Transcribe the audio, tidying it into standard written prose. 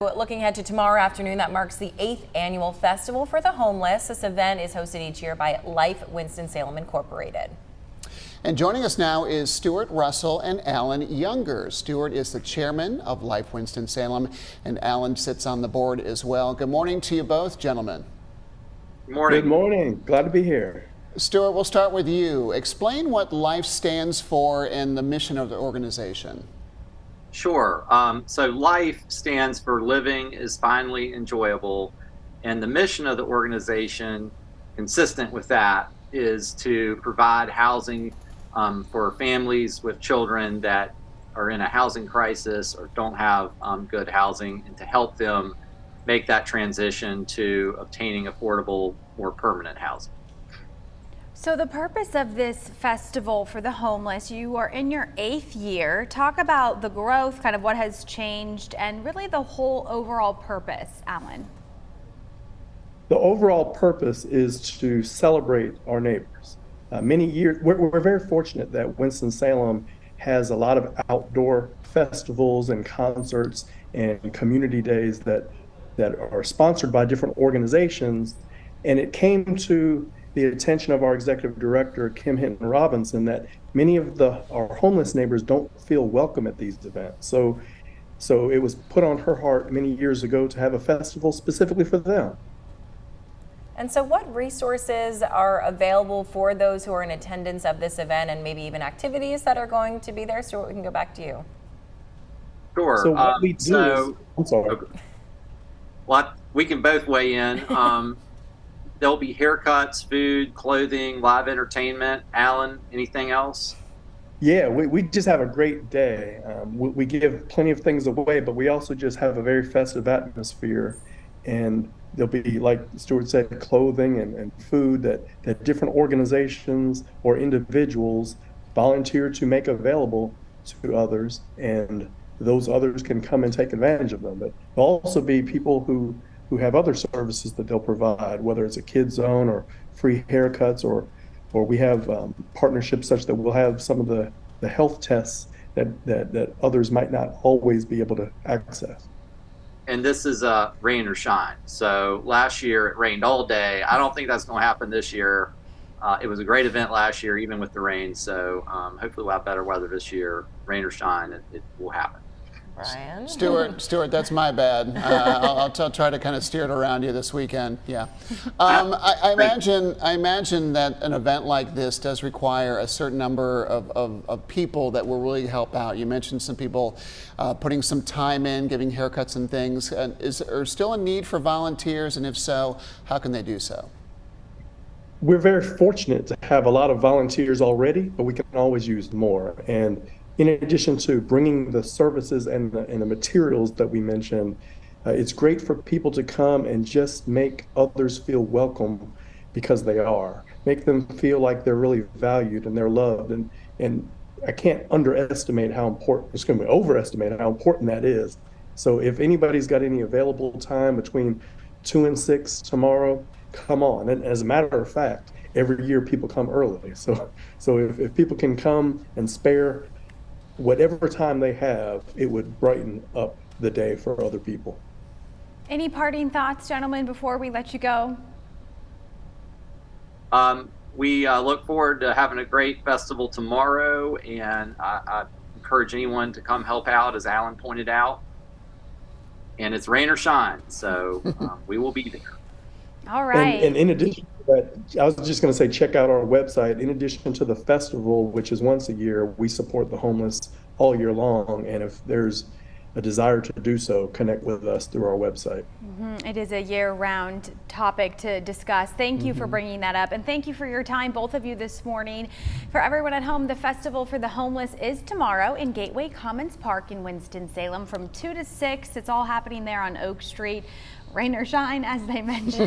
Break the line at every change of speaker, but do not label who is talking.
Looking ahead to tomorrow afternoon, that marks the 8th annual Festival for the Homeless. This event is hosted each year by Life Winston-Salem Incorporated.
And joining us now is Stuart Russell and Alan Younger. Stuart is the chairman of Life Winston-Salem, and Alan sits on the board as well. Good morning to you both, gentlemen.
Good morning.
Good morning. Glad to be here.
Stuart, we'll start with you. Explain what Life stands for and the mission of the organization.
Sure. So LIFE stands for Living is Finally Enjoyable. And the mission of the organization, consistent with that, is to provide housing for families with children that are in a housing crisis or don't have good housing, and to help them make that transition to obtaining affordable, more permanent housing.
So the purpose of this festival for the homeless, you are in your 8th year. Talk about the growth, kind of what has changed, and really the whole overall purpose, Alan.
The overall purpose is to celebrate our neighbors. Many years, we're very fortunate that Winston-Salem has a lot of outdoor festivals and concerts and community days that are sponsored by different organizations. And it came to the attention of our executive director, Kim Hinton Robinson, that many of our homeless neighbors don't feel welcome at these events. So it was put on her heart many years ago to have a festival specifically for them.
And so what resources are available for those who are in attendance of this event, and maybe even activities that are going to be there? Stuart, we can go back to you.
Sure.
So what we do is, I'm sorry.
Okay. Well, we can both weigh in. There'll be haircuts, food, clothing, live entertainment. Alan, anything else?
Yeah, we just have a great day. We give plenty of things away, but we also just have a very festive atmosphere. And there'll be, like Stuart said, clothing and food that different organizations or individuals volunteer to make available to others. And those others can come and take advantage of them. But there'll also be people who have other services that they'll provide, whether it's a kid zone or free haircuts, or we have partnerships such that we'll have some of the health tests that others might not always be able to access.
And this is rain or shine. So last year it rained all day. I don't think that's going to happen this year. It was a great event last year, even with the rain. So hopefully we'll have better weather this year. Rain or shine, it will happen.
Brian?
Stuart, that's my bad. I'll try to kind of steer it around you this weekend. Yeah. I imagine that an event like this does require a certain number of people that will really help out. You mentioned some people putting some time in, giving haircuts and things. Is there still a need for volunteers? And if so, how can they do so?
We're very fortunate to have a lot of volunteers already, but we can always use more. And in addition to bringing the services and the materials that we mentioned, it's great for people to come and just make others feel welcome because they are. Make them feel like they're really valued and they're loved. And I can't overestimate how important that is. So if anybody's got any available time between 2 and 6 tomorrow, come on. And as a matter of fact, every year people come early. So if people can come and spare whatever time they have, it would brighten up the day for other people.
Any parting thoughts, gentlemen, before we let you go?
We look forward to having a great festival tomorrow, and I encourage anyone to come help out, as Alan pointed out. And it's rain or shine, so we will be there.
All right.
And in addition to that, I was just going to say, check out our website. In addition to the festival, which is once a year, we support the homeless all year long. And if there's a desire to do so, connect with us through our website.
It is a year-round topic to discuss. Thank you for bringing that up, and thank you for your time, both of you, this morning. For everyone at home, the Festival for the Homeless is tomorrow in Gateway Commons Park in Winston-Salem from 2 to 6. It's all happening there on Oak Street. Rain or shine, as they mentioned.